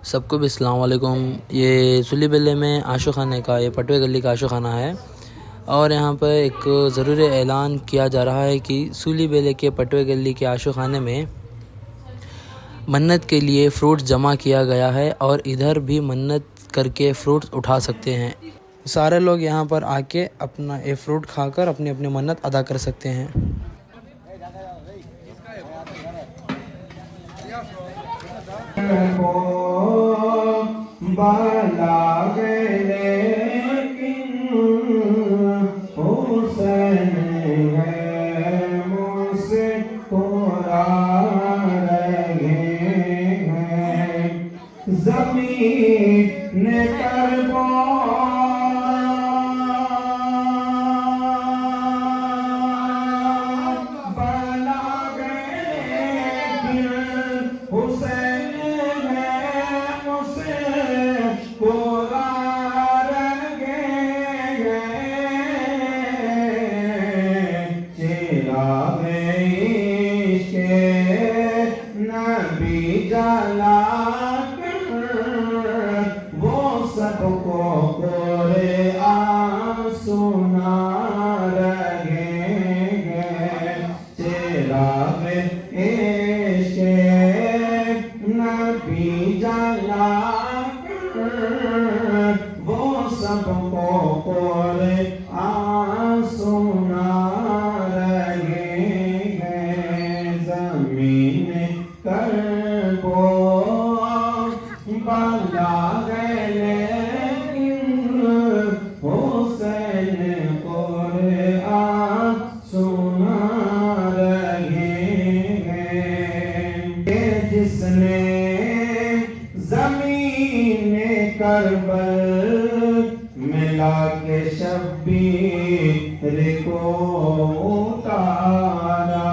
سب کو بھی السلام علیکم۔ یہ سلی بلے میں عاشق خانہ کا، یہ پٹوے گلی کا عاشق خانہ ہے، اور یہاں پر ایک ضروری اعلان کیا جا رہا ہے کہ سلی بلے کے پٹوے گلی کے عاشق خانے میں منت کے لیے فروٹ جمع کیا گیا ہے، اور ادھر بھی منت کر کے فروٹ اٹھا سکتے ہیں۔ سارے لوگ یہاں پر آ کے اپنا یہ فروٹ کھا کر اپنی اپنی منت ادا کر سکتے ہیں۔ جس نے زمین کربل ملا کے شبیر کو اتارا۔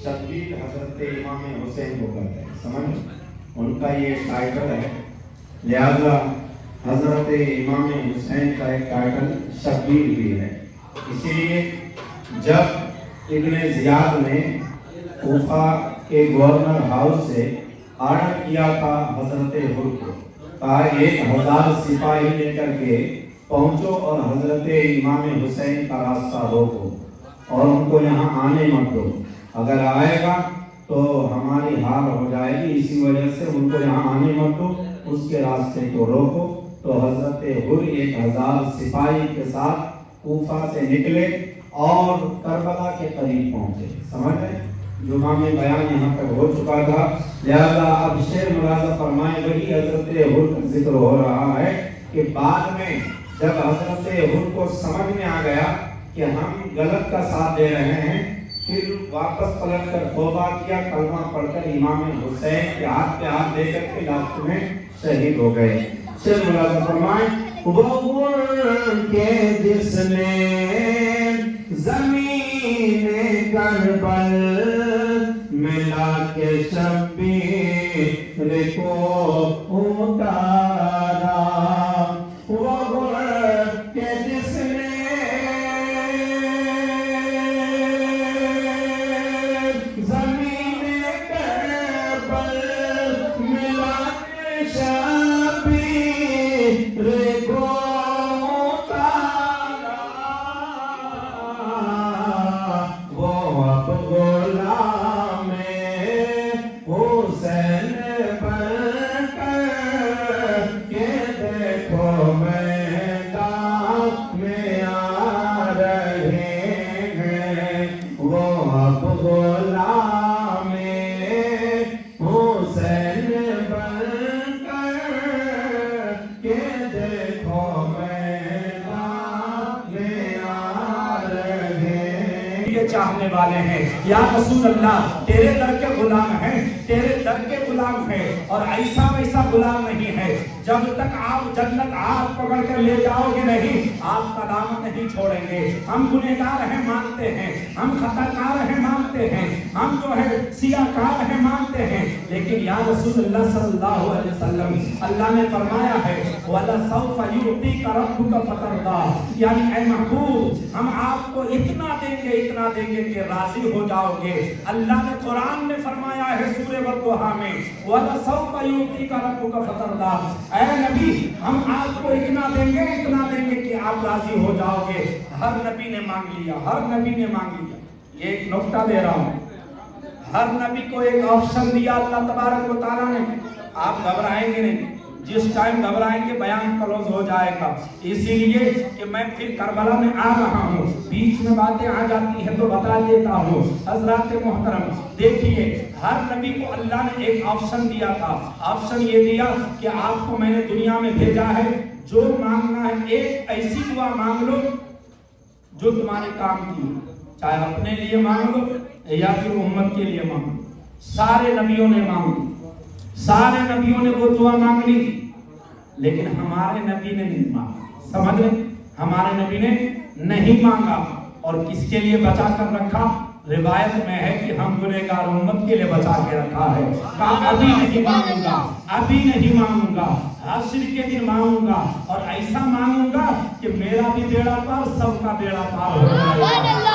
شبیر حضرت امام حسین کو کہتے ہیں، سمجھ ان کا یہ ٹائٹل ہے، لہذا حضرت امام حسین کا ایک ٹائٹل شبیر بھی ہے۔ اسی لیے جب ابن زیاد نے کوفہ کے گورنر ہاؤس سے آرڈر کیا تھا حضرت حر کو، کہا 1000 سپاہی لے کر کے پہنچو اور حضرت امام حسین کا راستہ روکو اور ان کو یہاں آنے مت دو، اگر آئے گا تو ہماری ہار ہو جائے گی، اسی وجہ سے ان کو یہاں آنے مت دو، اس کے راستے کو روکو۔ تو حضرت حر 1000 سپاہی کے ساتھ کوفہ سے نکلے اور کربلا کے قریب پہنچے۔ سمجھ رہے ہیں؟ جمعہ میں بیان یہاں تک ہو چکا تھا، لہذا اب شعر ملاحظہ فرمائیں، وہی حضرت حر کا ذکر ہو رہا ہے کہ بعد میں جب حضرت حر کو سمجھ میں آ گیا کہ ہم غلط کا ساتھ دے رہے ہیں، پھر واپس پلٹ کر توبہ کیا، کلمہ پڑھ کر امام حسین کے ہاتھ پہ ہاتھ دے کر کے لاسٹ میں شہید ہو گئے۔ شعر ملاحظہ فرمائیں، وہ کے جس نے زمین کربل ملا کے شبیر کو اتارا، وہ کے جس نے زمین کربل ملا کے شبیر کو اتارا، وہ اب غلام حسین بن کر کے دیکھو میدان میں آ رہے ہیں، وہ اب غلام حسین بن کر کے دیکھو میدان میں آ رہے ہیں۔ یہ چاہنے والے ہیں، یا رسول اللہ تیرے در کے غلام ہیں، تیرے در کے غلام ہیں، اور ایسا ویسا غلام نہیں ہے، जब तक आप जन्नत हाथ पकड़ कर ले जाओगे नहीं, आपका दामन नहीं छोड़ेंगे। हम गुनहगार हैं मानते हैं, हम खताकार हैं मानते हैं, हम जो है सियाकार हैं मानते हैं, लेकिन या रसूलुल्लाह सल्लल्लाहु अलैहि वसल्लम, अल्लाह ने फरमाया है वला सौफा युतीका रब्बुका फतरदा, यानी ऐ महबूब हम आपको इतना देंगे कि राजी हो जाओगे। अल्लाह ने कुरान में फरमाया है सूरह वद्दुहा में वला सौफा युतीका रब्बुका फतरदा, ऐ नबी हम आपको इतना देंगे कि आप राजी हो जाओगे। हर नबी ने मांग लिया, हर नबी ने मांग लिया। एक नुक्ता दे रहा हूं, हर नबी को एक ऑप्शन दिया अल्लाह तबारक व तआला ने। आप घबराएंगे नहीं, जिस टाइम घबराएंगे बयान क्लोज हो जाएगा। इसीलिए कि मैं फिर करबला में आ रहा हूँ, बीच में बातें आ जाती है तो बता देता हूँ। हजरात मोहतरम देखिए, हर नबी को अल्लाह ने एक ऑप्शन दिया था। ऑप्शन ये दिया कि आपको मैंने दुनिया में भेजा है, जो मांगना है एक ऐसी दुआ मांग लो जो तुम्हारे काम की, चाहे अपने लिए मांग लो या फिर उम्मत के लिए मांग लो। सारे नबियों ने मांगी, सारे नबियों ने वो दुआ मांग ली, लेकिन हमारे नबी ने नहीं मांगा। समझ रहे, हमारे नबी ने नहीं मांगा। और किसके लिए बचा कर रखा? रिवायत में है कि हम गुनहगार उम्मत के लिए बचा के रखा है। कहा अभी नहीं मांगूंगा, अभी नहीं मांगूंगा, हश्र के दिन मांगूंगा, और ऐसा मांगूंगा कि मेरा भी बेड़ा पार, सबका बेड़ा पार हो जाएगा।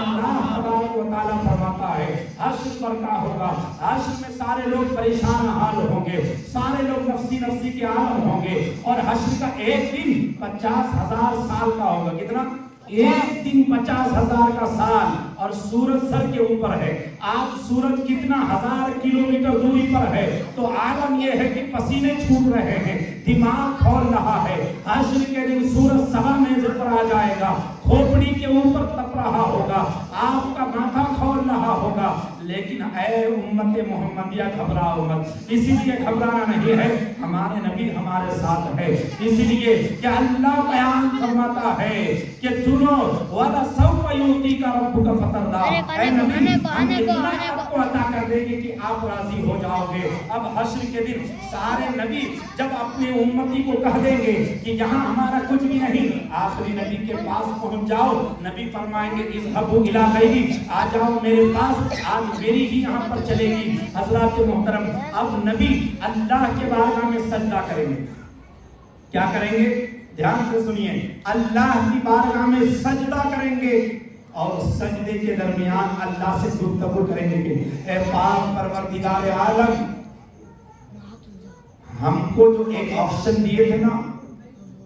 अल्लाह तबारक व तआला फरमाता है हश्र पर क्या होगा? हश्र में सारे लोग परेशान हाल होंगे, सारे लोग नफ्सी नफ्सी के आलम होंगे, और हश्र का एक दिन 50,000 साल का होगा। कितना? एक दिन 50,000 का साल। और सूरज सर के ऊपर है। आज सूरज कितना 1000 किलोमीटर दूरी पर है, तो आलम यह है कि पसीने छूट रहे हैं, दिमाग खोल रहा है। हश्र के दिन सूरज सवा मेज़ पर आ जाएगा, खोपड़ी के ऊपर तप रहा होगा, आपका माथा खोल रहा होगा। लेकिन ऐ उम्मत मोहम्मदिया घबराओ मत। इसीलिए घबराना नहीं है, हमारे नबी हमारे साथ है। इसीलिए कि अल्लाह बयान फरमाता है कि सुनो वाला सौफ युतीका रब्बुका फतरदा, ऐ नबी हम इतना आपको अता कर देंगे कि आप राजी हो जाओगे। अब हश्र के दिन सारे नबी जब अपने उम्मती को कह देंगे कि यहाँ हमारा कुछ भी नहीं, आखिरी नबी के पास पहुंच जाओ, नबी फरमाएंगे इज़हबू इला गैरी, आ जाओ मेरे पास, आज मेरी ही यहाँ पर चलेगी। हज़रात मोहतरम, अब नबी अल्लाह के बारगाह में सजदा करेंगे। क्या करेंगे? ध्यान से सुनिए, अल्लाह की बारगाह में सजदा करेंगे, और सजदे के दरमियान अल्लाह से गुफ्तगू करेंगे कि ऐ पाक परवरदिगार आलम, हमको जो एक ऑप्शन दिए थे ना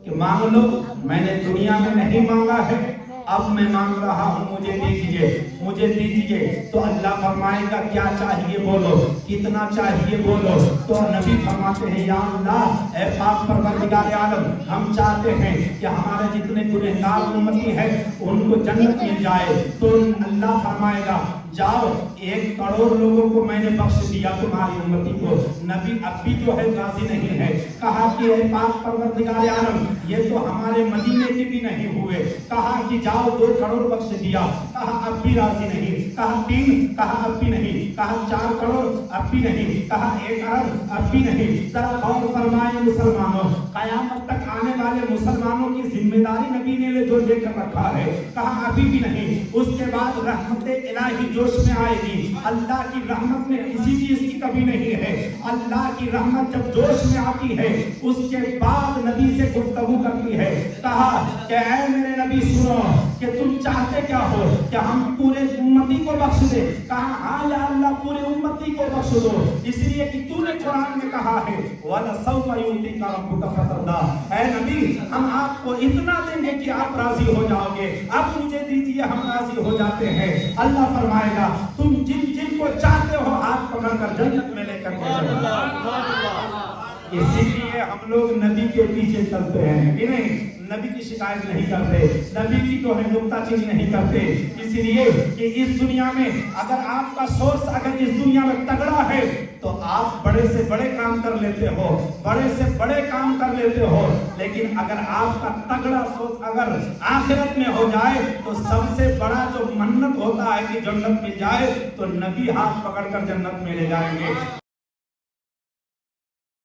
कि मांग लो, मैंने दुनिया में नहीं मांगा है, अब मैं मांग रहा हूँ, मुझे दीजिए, मुझे दीजिए। तो अल्लाह फरमाएगा क्या चाहिए बोलो, कितना चाहिए बोलो। तो नबी फरमाते हैं या अल्लाह, ऐ पाक परवरदिगार आलम, हम चाहते हैं कि हमारे जितने गुनहगार उम्मती हैं उनको जन्नत मिल जाए। तो अल्लाह फरमाएगा जाओ, 1 करोड़ लोगों को मैंने बख्श दिया तुम्हारी उम्मती को। नबी अब भी जो है राजी नहीं है। कहा कि ऐ पाक परवरदिगार आलम, ये तो हमारे मदीने के भी नहीं हुए। कहा कि जाओ 2 करोड़ बख्श दिया, कहा अब भी राजी नहीं। कहा 3, कहा अब भी नहीं। कहा 4 करोड़, अब भी नहीं। कहा 1 अरब, अब भी नहीं। जरा गौर फरमाएं मुसलमानों, कयामत तक आने वाले मुसलमानों की जिम्मेदारी नबी ने जो लेकर रखा है, कहा अभी भी नहीं। उसके बाद रहमत इलाही जोश में आएगी। अल्लाह की रहमत में किसी चीज की कमी नहीं है। अल्लाह की रहमत जब जोश में आती है, उसके बाद नबी से गुफ्तगू करती है। कहा कि ऐ मेरे नबी सुनो कि तुम चाहते क्या हो, कि हम पूरे उम्मती को बख्श दे। कहा हाँ या अल्लाह, पूरे उम्मती को बख्श दो, इसलिए कि तूने कुरान में कहा है वला सौफ युतीका रब्बुका फतरदा। ऐ नबी हम आपको इतना देंगे कि आप राजी हो जाओगे, अब मुझे दीजिए, हम राजी हो जाते हैं। अल्लाह फरमाएगा तुम जिन जिन को चाहते हो हाथ पकड़कर जन्नत में लेकर के जाओ। इसीलिए हम लोग नबी के पीछे चलते हैं कि नहीं, नबी की शिकायत नहीं करते, नबी की तो है नुक्ताचीनी नहीं करते। इसलिए कि इस दुनिया में अगर आपका सोर्स अगर इस दुनिया में तगड़ा है तो आप बड़े से बड़े काम कर लेते हो, बड़े से बड़े काम कर लेते हो। लेकिन अगर आपका तगड़ा सोर्स अगर आखिरत में हो जाए तो सबसे बड़ा जो मन्नत होता है कि जन्नत मिल जाए, तो नबी हाथ पकड़कर जन्नत में ले जाएंगे।